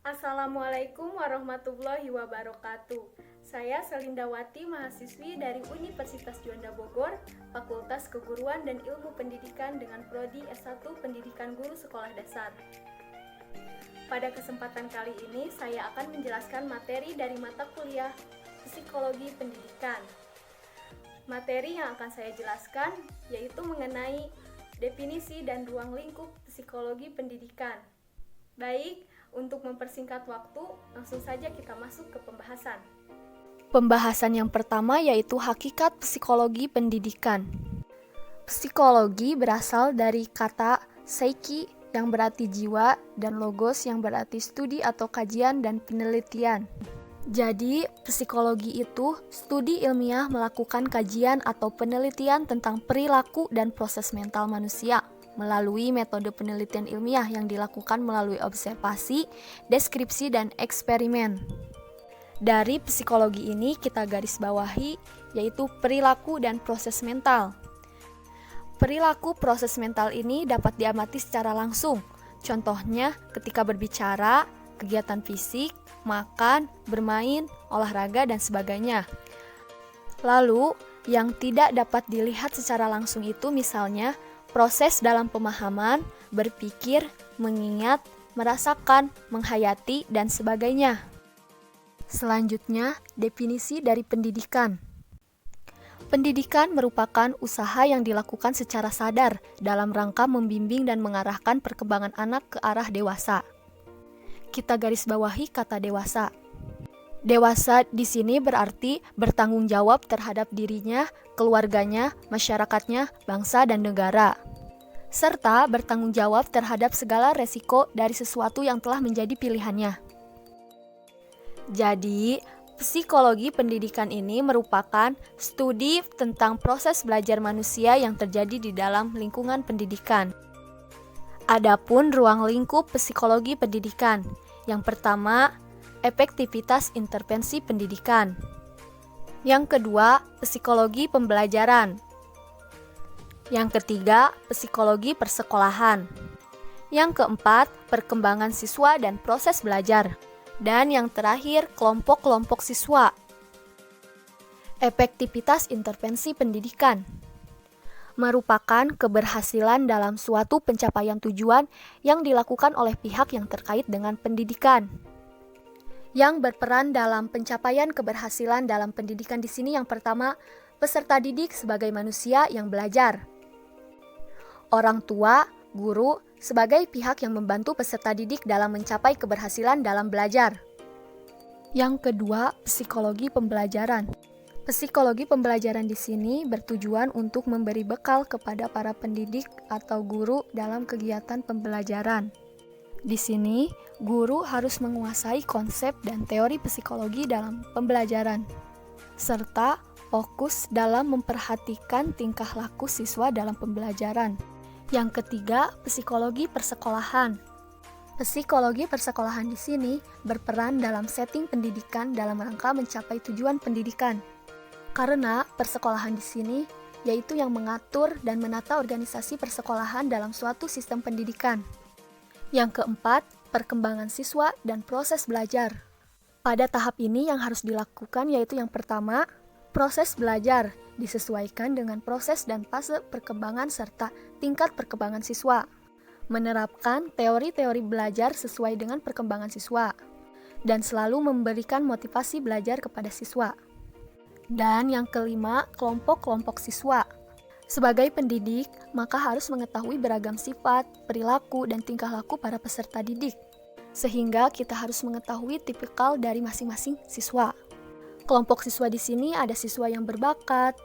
Assalamualaikum warahmatullahi wabarakatuh. Saya Selindawati, mahasiswi dari Universitas Juanda Bogor, Fakultas Keguruan dan Ilmu Pendidikan dengan Prodi S1 Pendidikan Guru Sekolah Dasar. Pada kesempatan kali ini, saya akan menjelaskan materi dari mata kuliah Psikologi Pendidikan. Materi yang akan saya jelaskan yaitu mengenai definisi dan ruang lingkup psikologi pendidikan. Baik, untuk mempersingkat waktu, langsung saja kita masuk ke pembahasan. Pembahasan yang pertama yaitu hakikat psikologi pendidikan. Psikologi berasal dari kata psyche yang berarti jiwa dan logos yang berarti studi atau kajian dan penelitian. Jadi, psikologi itu studi ilmiah melakukan kajian atau penelitian tentang perilaku dan proses mental manusia melalui metode penelitian ilmiah yang dilakukan melalui observasi, deskripsi, dan eksperimen. Dari psikologi ini kita garis bawahi yaitu perilaku dan proses mental. Perilaku proses mental ini dapat diamati secara langsung. Contohnya ketika berbicara, kegiatan fisik, makan, bermain, olahraga, dan sebagainya. Lalu, yang tidak dapat dilihat secara langsung itu misalnya proses dalam pemahaman, berpikir, mengingat, merasakan, menghayati, dan sebagainya. Selanjutnya, definisi dari pendidikan. Pendidikan merupakan usaha yang dilakukan secara sadar dalam rangka membimbing dan mengarahkan perkembangan anak ke arah dewasa. Kita garis bawahi kata dewasa. Dewasa di sini berarti bertanggung jawab terhadap dirinya, keluarganya, masyarakatnya, bangsa, dan negara. Serta bertanggung jawab terhadap segala resiko dari sesuatu yang telah menjadi pilihannya. Jadi, psikologi pendidikan ini merupakan studi tentang proses belajar manusia yang terjadi di dalam lingkungan pendidikan. Adapun ruang lingkup psikologi pendidikan. Yang pertama, efektivitas intervensi pendidikan. Yang kedua, psikologi pembelajaran. Yang ketiga, psikologi persekolahan. Yang keempat, perkembangan siswa dan proses belajar. Dan yang terakhir, kelompok-kelompok siswa. Efektivitas intervensi pendidikan merupakan keberhasilan dalam suatu pencapaian tujuan yang dilakukan oleh pihak yang terkait dengan pendidikan. Yang berperan dalam pencapaian keberhasilan dalam pendidikan di sini yang pertama, peserta didik sebagai manusia yang belajar. Orang tua, guru, sebagai pihak yang membantu peserta didik dalam mencapai keberhasilan dalam belajar. Yang kedua, psikologi pembelajaran. Psikologi pembelajaran di sini bertujuan untuk memberi bekal kepada para pendidik atau guru dalam kegiatan pembelajaran. Di sini, guru harus menguasai konsep dan teori psikologi dalam pembelajaran, serta fokus dalam memperhatikan tingkah laku siswa dalam pembelajaran. Yang ketiga, psikologi persekolahan. Psikologi persekolahan di sini berperan dalam setting pendidikan dalam rangka mencapai tujuan pendidikan. Karena persekolahan di sini yaitu yang mengatur dan menata organisasi persekolahan dalam suatu sistem pendidikan. Yang keempat, perkembangan siswa dan proses belajar. Pada tahap ini yang harus dilakukan yaitu yang pertama, proses belajar disesuaikan dengan proses dan fase perkembangan serta tingkat perkembangan siswa. Menerapkan teori-teori belajar sesuai dengan perkembangan siswa. Dan selalu memberikan motivasi belajar kepada siswa. Dan yang kelima, kelompok-kelompok siswa. Sebagai pendidik, maka harus mengetahui beragam sifat, perilaku, dan tingkah laku para peserta didik. Sehingga kita harus mengetahui tipikal dari masing-masing siswa. Kelompok siswa di sini ada siswa yang berbakat,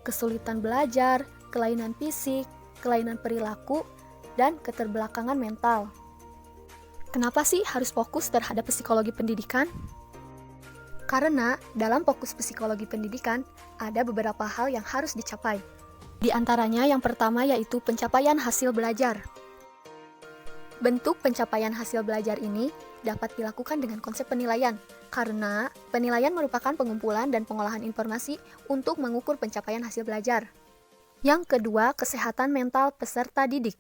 kesulitan belajar, kelainan fisik, kelainan perilaku, dan keterbelakangan mental. Kenapa sih harus fokus terhadap psikologi pendidikan? Karena dalam fokus psikologi pendidikan, ada beberapa hal yang harus dicapai. Di antaranya yang pertama yaitu pencapaian hasil belajar. Bentuk pencapaian hasil belajar ini dapat dilakukan dengan konsep penilaian, karena penilaian merupakan pengumpulan dan pengolahan informasi untuk mengukur pencapaian hasil belajar. Yang kedua, kesehatan mental peserta didik.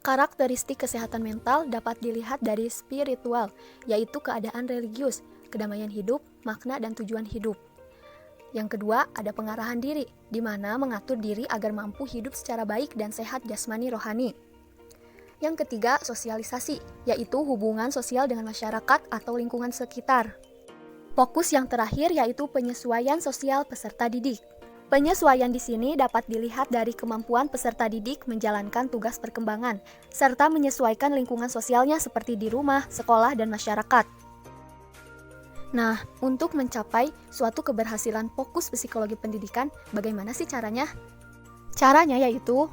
Karakteristik kesehatan mental dapat dilihat dari spiritual, yaitu keadaan religius, kedamaian hidup, makna dan tujuan hidup. Yang kedua, ada pengarahan diri, di mana mengatur diri agar mampu hidup secara baik dan sehat jasmani rohani. Yang ketiga, sosialisasi, yaitu hubungan sosial dengan masyarakat atau lingkungan sekitar. Fokus yang terakhir yaitu penyesuaian sosial peserta didik. Penyesuaian di sini dapat dilihat dari kemampuan peserta didik menjalankan tugas perkembangan, serta menyesuaikan lingkungan sosialnya seperti di rumah, sekolah, dan masyarakat. Nah, untuk mencapai suatu keberhasilan fokus psikologi pendidikan, bagaimana sih caranya? Caranya yaitu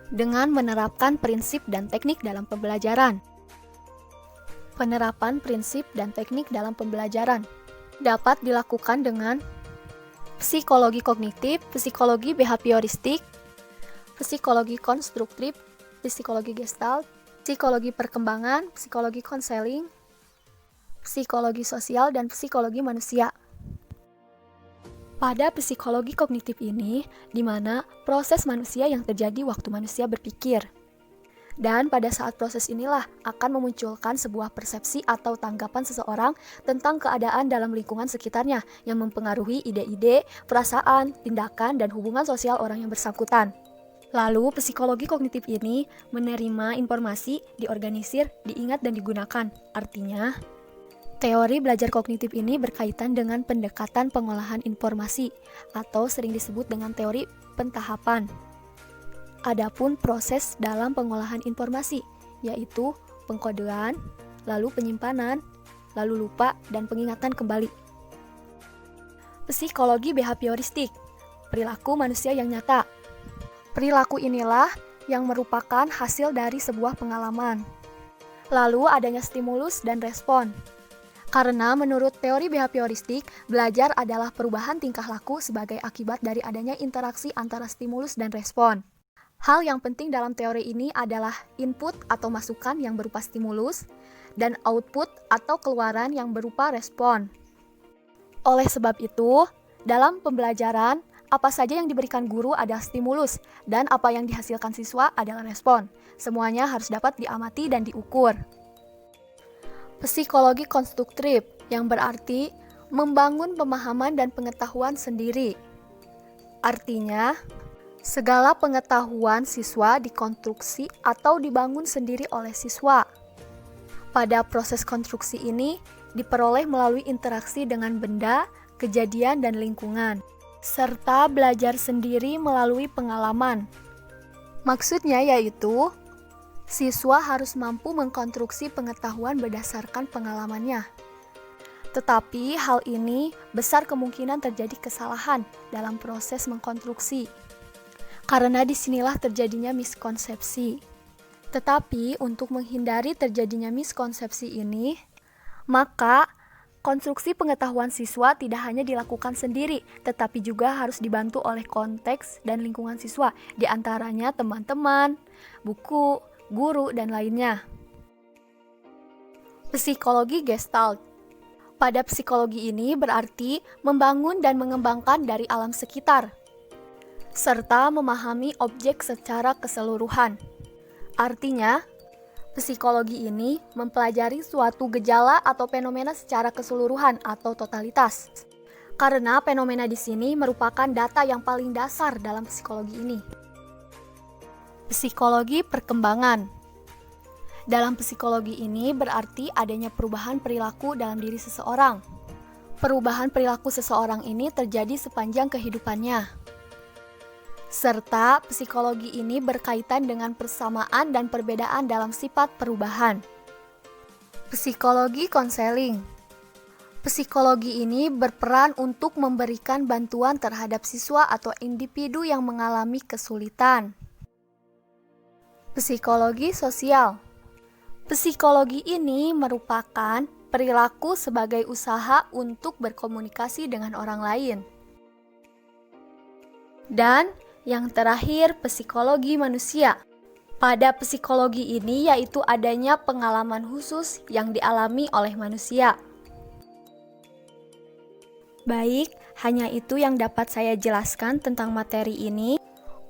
dengan menerapkan prinsip dan teknik dalam pembelajaran. Penerapan prinsip dan teknik dalam pembelajaran dapat dilakukan dengan psikologi kognitif, psikologi behavioristik, psikologi konstruktif, psikologi gestalt, psikologi perkembangan, psikologi konseling, psikologi sosial, dan psikologi manusia. Pada psikologi kognitif ini, di mana proses manusia yang terjadi waktu manusia berpikir. Dan pada saat proses inilah akan memunculkan sebuah persepsi atau tanggapan seseorang tentang keadaan dalam lingkungan sekitarnya yang mempengaruhi ide-ide, perasaan, tindakan, dan hubungan sosial orang yang bersangkutan. Lalu, psikologi kognitif ini menerima informasi, diorganisir, diingat, dan digunakan. Artinya, teori belajar kognitif ini berkaitan dengan pendekatan pengolahan informasi atau sering disebut dengan teori pentahapan. Adapun proses dalam pengolahan informasi, yaitu pengkodean, lalu penyimpanan, lalu lupa, dan pengingatan kembali. Psikologi behavioristik, perilaku manusia yang nyata. Perilaku inilah yang merupakan hasil dari sebuah pengalaman. Lalu adanya stimulus dan respon. Karena menurut teori behavioristik, belajar adalah perubahan tingkah laku sebagai akibat dari adanya interaksi antara stimulus dan respon. Hal yang penting dalam teori ini adalah input atau masukan yang berupa stimulus dan output atau keluaran yang berupa respon. Oleh sebab itu, dalam pembelajaran, apa saja yang diberikan guru adalah stimulus dan apa yang dihasilkan siswa adalah respon. Semuanya harus dapat diamati dan diukur. Psikologi konstruktif yang berarti membangun pemahaman dan pengetahuan sendiri. Artinya, segala pengetahuan siswa dikonstruksi atau dibangun sendiri oleh siswa. Pada proses konstruksi ini diperoleh melalui interaksi dengan benda, kejadian, dan lingkungan, serta belajar sendiri melalui pengalaman. Maksudnya yaitu, siswa harus mampu mengkonstruksi pengetahuan berdasarkan pengalamannya. Tetapi hal ini besar kemungkinan terjadi kesalahan dalam proses mengkonstruksi. Karena disinilah terjadinya miskonsepsi. Tetapi untuk menghindari terjadinya miskonsepsi ini, maka konstruksi pengetahuan siswa tidak hanya dilakukan sendiri, tetapi juga harus dibantu oleh konteks dan lingkungan siswa, di antaranya teman-teman, buku, guru, dan lainnya. Psikologi gestalt. Pada psikologi ini berarti membangun dan mengembangkan dari alam sekitar, serta memahami objek secara keseluruhan. Artinya, psikologi ini mempelajari suatu gejala atau fenomena secara keseluruhan atau totalitas. Karena fenomena di sini merupakan data yang paling dasar dalam psikologi ini. Psikologi perkembangan. Dalam psikologi ini berarti adanya perubahan perilaku dalam diri seseorang. Perubahan perilaku seseorang ini terjadi sepanjang kehidupannya. Serta psikologi ini berkaitan dengan persamaan dan perbedaan dalam sifat perubahan. Psikologi konseling. Psikologi ini berperan untuk memberikan bantuan terhadap siswa atau individu yang mengalami kesulitan. Psikologi sosial. Psikologi ini merupakan perilaku sebagai usaha untuk berkomunikasi dengan orang lain. Dan yang terakhir, psikologi manusia. Pada psikologi ini yaitu adanya pengalaman khusus yang dialami oleh manusia. Baik, hanya itu yang dapat saya jelaskan tentang materi ini.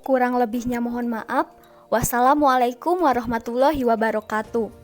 Kurang lebihnya mohon maaf. Wassalamualaikum warahmatullahi wabarakatuh.